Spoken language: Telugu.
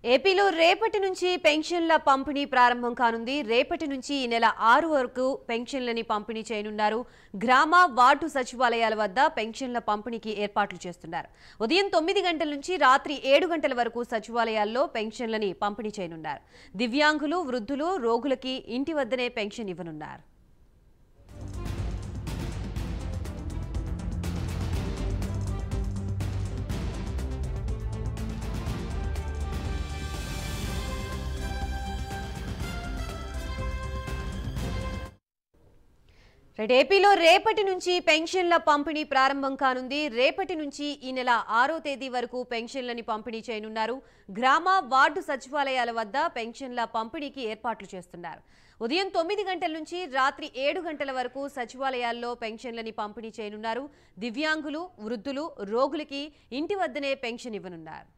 ఏపీలో రేపటి నుంచి పెన్షన్ల పంపిణీ ప్రారంభం కానుంది. రేపటి నుంచి ఈ నెల 6 వరకు పెన్షన్లని పంపిణీ చేయనున్నారు. గ్రామ వార్డు సచివాలయాల వద్ద పెన్షన్ల పంపిణీకి ఏర్పాట్లు చేస్తున్నారు. ఉదయం 9 గంటల నుంచి రాత్రి 7 గంటల వరకు సచివాలయాల్లో పెన్షన్లని పంపిణీ చేయనున్నారు. దివ్యాంగులు, వృద్ధులు, రోగులకి ఇంటి వద్దనే పెన్షన్ ఇవ్వనున్నారు. ఏపీలో రేపటి నుంచి పెన్షన్ల పంపిణీ ప్రారంభం కానుంది. రేపటి నుంచి ఈ నెల 6వ తేదీ వరకు పెన్షన్లని పంపిణీ చేయనున్నారు. గ్రామ వార్డు సచివాలయాల వద్ద పెన్షన్ల పంపిణీకి ఏర్పాట్లు చేస్తున్నారు. ఉదయం 9 గంటల నుంచి రాత్రి 7 గంటల వరకు సచివాలయాల్లో పెన్షన్లని పంపిణీ చేయనున్నారు. దివ్యాంగులు, వృద్ధులు, రోగులకి ఇంటి వద్దనే పెన్షన్ ఇవ్వనున్నారు.